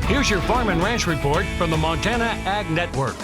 Here's your Farm and Ranch Report from the Montana Ag Network.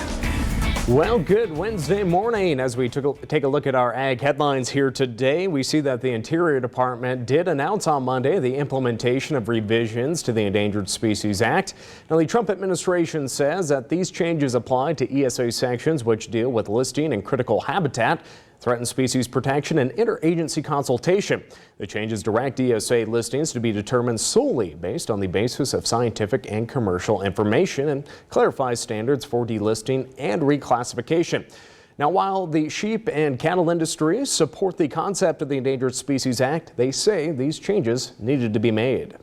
Well, good Wednesday morning. As we take a look at our ag headlines here today, we see that the Interior Department did announce on Monday the implementation of revisions to the Endangered Species Act. Now, the Trump administration says that these changes apply to ESA sections which deal with listing and critical habitat, threatened species protection, and interagency consultation. The changes direct ESA listings to be determined solely based on the basis of scientific and commercial information and clarifies standards for delisting and reclassification. Now, while the sheep and cattle industries support the concept of the Endangered Species Act, they say these changes needed to be made.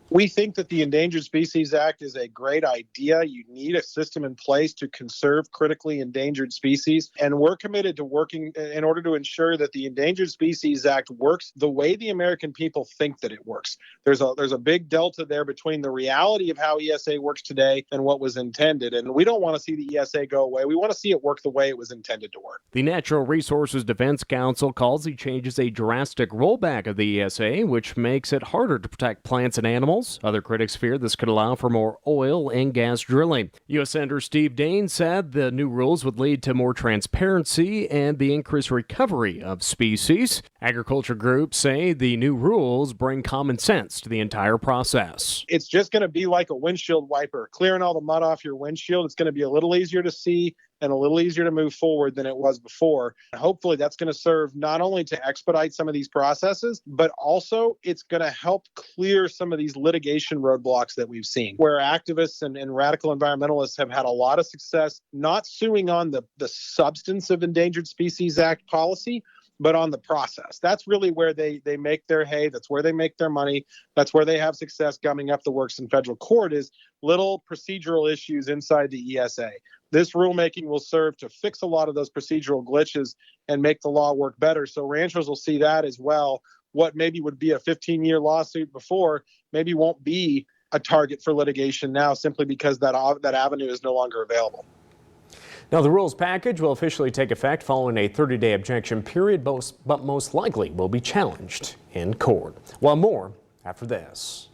We think that the Endangered Species Act is a great idea. You need a system in place to conserve critically endangered species. And we're committed to working in order to ensure that the Endangered Species Act works the way the American people think that it works. There's a big delta there between the reality of how ESA works today and what was intended. And we don't want to see the ESA go away. We want to see it work the way it was intended to work. The Natural Resources Defense Council calls the changes a drastic rollback of the ESA, which makes it harder to protect plants and animals. Other critics fear this could allow for more oil and gas drilling. U.S. Senator Steve Daines said the new rules would lead to more transparency and the increased recovery of species. Agriculture groups say the new rules bring common sense to the entire process. It's just going to be like a windshield wiper, clearing all the mud off your windshield. It's going to be a little easier to see and a little easier to move forward than it was before. And hopefully that's going to serve not only to expedite some of these processes, but also it's going to help clear some of these litigation roadblocks that we've seen, where activists and radical environmentalists have had a lot of success not suing on the substance of Endangered Species Act policy, but on the process. That's really where they make their hay. That's where they make their money. That's where they have success gumming up the works in federal court, is little procedural issues inside the ESA. This rulemaking will serve to fix a lot of those procedural glitches and make the law work better. So ranchers will see that as well. What maybe would be a 15-year lawsuit before maybe won't be a target for litigation now, simply because that avenue is no longer available. Now, the rules package will officially take effect following a 30-day objection period, but most likely will be challenged in court. Well, more after this.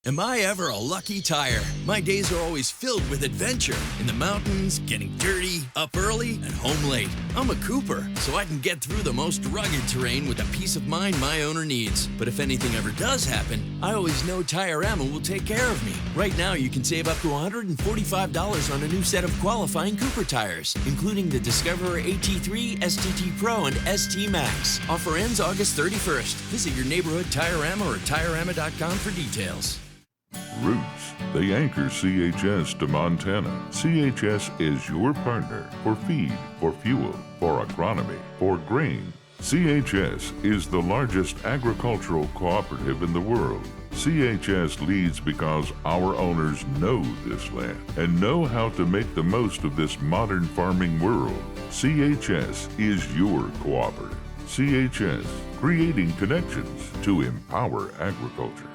Am I ever a lucky tire? My days are always filled with adventure. In the mountains, getting dirty, up early, and home late. I'm a Cooper, so I can get through the most rugged terrain with the peace of mind my owner needs. But if anything ever does happen, I always know Tire-Rama will take care of me. Right now, you can save up to $145 on a new set of qualifying Cooper tires, including the Discoverer AT3, STT Pro, and ST Max. Offer ends August 31st. Visit your neighborhood Tire-Rama or TireRama.com for details. Roots, they anchor CHS to Montana. CHS is your partner for feed, for fuel, for agronomy, for grain. CHS is the largest agricultural cooperative in the world. CHS leads because our owners know this land and know how to make the most of this modern farming world. CHS is your cooperative. CHS, creating connections to empower agriculture.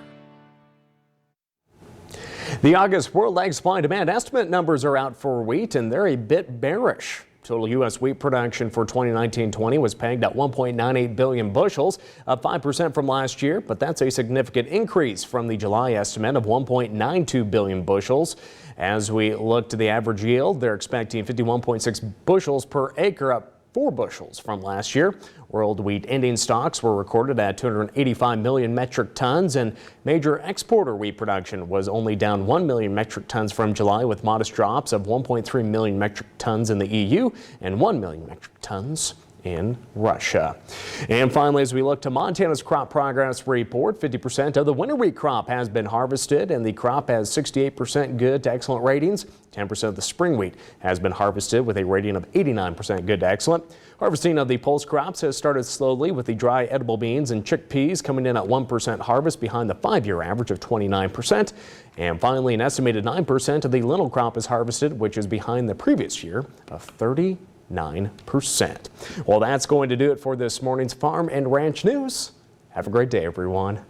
The August World Ag Supply Demand Estimate numbers are out for wheat, and they're a bit bearish. Total U.S. wheat production for 2019-20 was pegged at 1.98 billion bushels, up 5% from last year, but that's a significant increase from the July estimate of 1.92 billion bushels. As we look to the average yield, they're expecting 51.6 bushels per acre, up 4 bushels from last year. World wheat ending stocks were recorded at 285 million metric tons, and major exporter wheat production was only down 1 million metric tons from July, with modest drops of 1.3 million metric tons in the EU and 1 million metric tons in Russia. And finally, as we look to Montana's crop progress report, 50% of the winter wheat crop has been harvested, and the crop has 68% good to excellent ratings. 10% of the spring wheat has been harvested with a rating of 89% good to excellent. Harvesting of the pulse crops has started slowly, with the dry edible beans and chickpeas coming in at 1% harvest, behind the 5-year average of 29%. And finally, an estimated 9% of the lentil crop is harvested, which is behind the previous year of 39%. Well, that's going to do it for this morning's Farm and Ranch News. Have a great day, everyone.